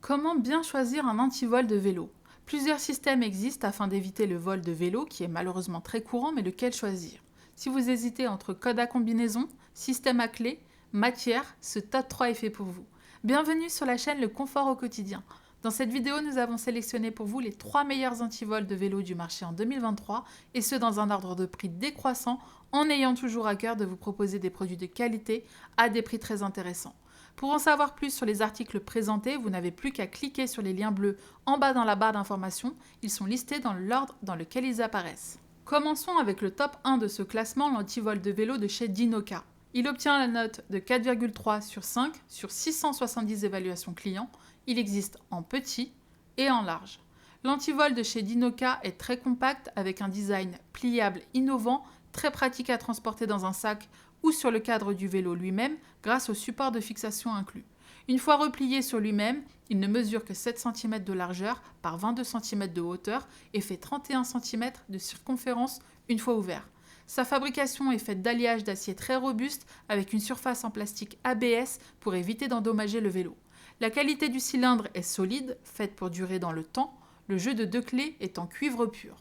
Comment bien choisir un antivol de vélo? Plusieurs systèmes existent afin d'éviter le vol de vélo qui est malheureusement très courant, mais lequel choisir? Si vous hésitez entre code à combinaison, système à clé, matière, ce top 3 est fait pour vous. Bienvenue sur la chaîne Le Confort au quotidien. Dans cette vidéo, nous avons sélectionné pour vous les 3 meilleurs antivols de vélo du marché en 2023 et ce dans un ordre de prix décroissant en ayant toujours à cœur de vous proposer des produits de qualité à des prix très intéressants. Pour en savoir plus sur les articles présentés, vous n'avez plus qu'à cliquer sur les liens bleus en bas dans la barre d'information. Ils sont listés dans l'ordre dans lequel ils apparaissent. Commençons avec le top 1 de ce classement, l'antivol de vélo de chez Dinoka. Il obtient la note de 4,3 sur 5 sur 670 évaluations clients. Il existe en petit et en large. L'antivol de chez Dinoka est très compact avec un design pliable innovant, très pratique à transporter dans un sac ou sur le cadre du vélo lui-même grâce au support de fixation inclus. Une fois replié sur lui-même, il ne mesure que 7 cm de largeur par 22 cm de hauteur et fait 31 cm de circonférence une fois ouvert. Sa fabrication est faite d'alliages d'acier très robuste avec une surface en plastique ABS pour éviter d'endommager le vélo. La qualité du cylindre est solide, faite pour durer dans le temps, le jeu de 2 clés est en cuivre pur.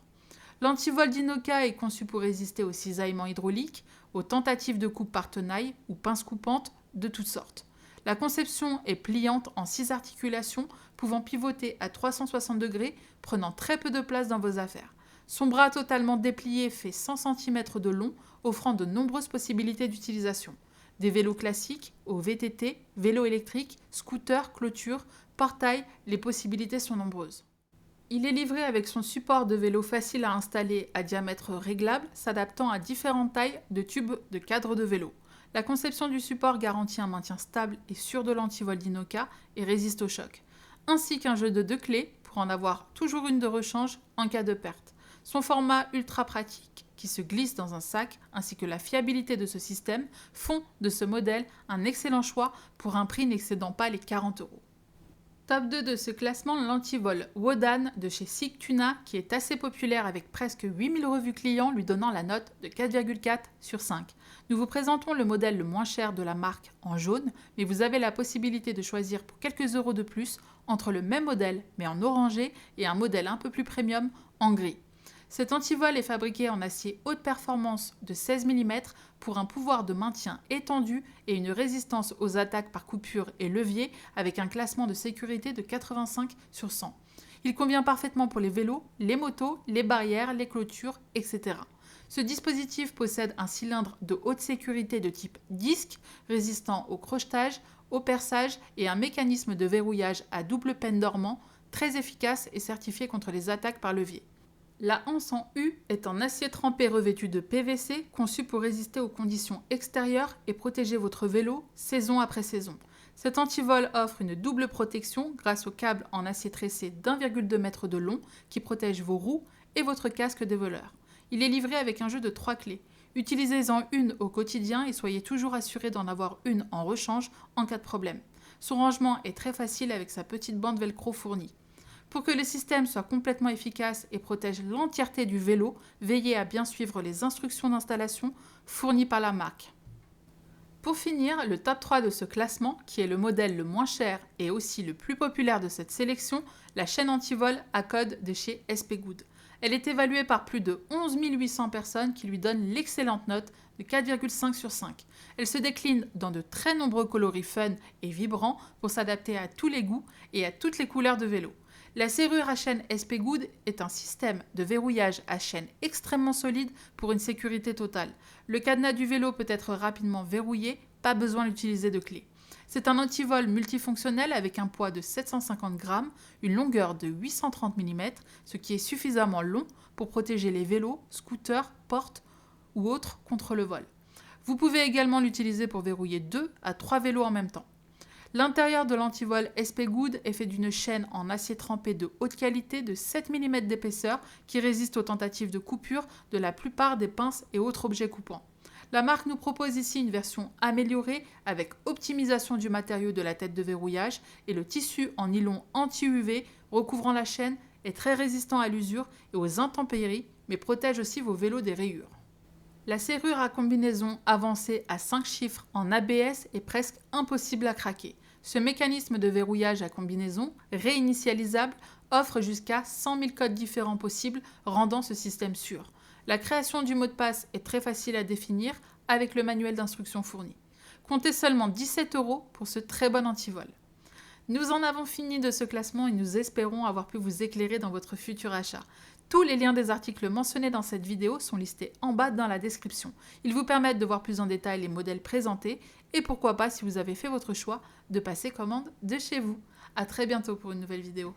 L'antivol Dinoka est conçu pour résister aux cisaillements hydrauliques, aux tentatives de coupe par tenaille ou pince coupante de toutes sortes. La conception est pliante en 6 articulations, pouvant pivoter à 360 degrés, prenant très peu de place dans vos affaires. Son bras totalement déplié fait 100 cm de long, offrant de nombreuses possibilités d'utilisation. Des vélos classiques aux VTT, vélos électriques, scooters, clôtures, portails, les possibilités sont nombreuses. Il est livré avec son support de vélo facile à installer à diamètre réglable, s'adaptant à différentes tailles de tubes de cadre de vélo. La conception du support garantit un maintien stable et sûr de l'antivol Dinoka et résiste au choc, ainsi qu'un jeu de 2 clés pour en avoir toujours une de rechange en cas de perte. Son format ultra pratique, qui se glisse dans un sac, ainsi que la fiabilité de ce système, font de ce modèle un excellent choix pour un prix n'excédant pas les 40 €. Top 2 de ce classement, l'antivol Wodan de chez Sigtuna qui est assez populaire avec presque 8000 revues clients lui donnant la note de 4,4 sur 5. Nous vous présentons le modèle le moins cher de la marque en jaune, mais vous avez la possibilité de choisir pour quelques euros de plus entre le même modèle mais en orangé et un modèle un peu plus premium en gris. Cet antivol est fabriqué en acier haute performance de 16 mm pour un pouvoir de maintien étendu et une résistance aux attaques par coupure et levier avec un classement de sécurité de 85 sur 100. Il convient parfaitement pour les vélos, les motos, les barrières, les clôtures, etc. Ce dispositif possède un cylindre de haute sécurité de type disque résistant au crochetage, au perçage et un mécanisme de verrouillage à double peine dormant très efficace et certifié contre les attaques par levier. La anse en U est en acier trempé revêtu de PVC, conçu pour résister aux conditions extérieures et protéger votre vélo saison après saison. Cet antivol offre une double protection grâce au câble en acier tressé d'1,2 m de long qui protège vos roues et votre casque de voleur. Il est livré avec un jeu de 3 clés. Utilisez-en une au quotidien et soyez toujours assuré d'en avoir une en rechange en cas de problème. Son rangement est très facile avec sa petite bande velcro fournie. Pour que le système soit complètement efficace et protège l'entièreté du vélo, veillez à bien suivre les instructions d'installation fournies par la marque. Pour finir, le top 3 de ce classement, qui est le modèle le moins cher et aussi le plus populaire de cette sélection, la chaîne antivol à code de chez SP Good. Elle est évaluée par plus de 11 800 personnes qui lui donnent l'excellente note de 4,5 sur 5. Elle se décline dans de très nombreux coloris fun et vibrants pour s'adapter à tous les goûts et à toutes les couleurs de vélo. La serrure à chaîne SP Good est un système de verrouillage à chaîne extrêmement solide pour une sécurité totale. Le cadenas du vélo peut être rapidement verrouillé, pas besoin d'utiliser de clé. C'est un antivol multifonctionnel avec un poids de 750 g, une longueur de 830 mm, ce qui est suffisamment long pour protéger les vélos, scooters, portes ou autres contre le vol. Vous pouvez également l'utiliser pour verrouiller 2 à 3 vélos en même temps. L'intérieur de l'antivol SP Good est fait d'une chaîne en acier trempé de haute qualité de 7 mm d'épaisseur qui résiste aux tentatives de coupure de la plupart des pinces et autres objets coupants. La marque nous propose ici une version améliorée avec optimisation du matériau de la tête de verrouillage et le tissu en nylon anti-UV recouvrant la chaîne est très résistant à l'usure et aux intempéries mais protège aussi vos vélos des rayures. La serrure à combinaison avancée à 5 chiffres en ABS est presque impossible à craquer. Ce mécanisme de verrouillage à combinaison, réinitialisable, offre jusqu'à 100 000 codes différents possibles, rendant ce système sûr. La création du mot de passe est très facile à définir avec le manuel d'instructions fourni. Comptez seulement 17 € pour ce très bon antivol. Nous en avons fini de ce classement et nous espérons avoir pu vous éclairer dans votre futur achat. Tous les liens des articles mentionnés dans cette vidéo sont listés en bas dans la description. Ils vous permettent de voir plus en détail les modèles présentés et pourquoi pas, si vous avez fait votre choix, de passer commande de chez vous. À très bientôt pour une nouvelle vidéo.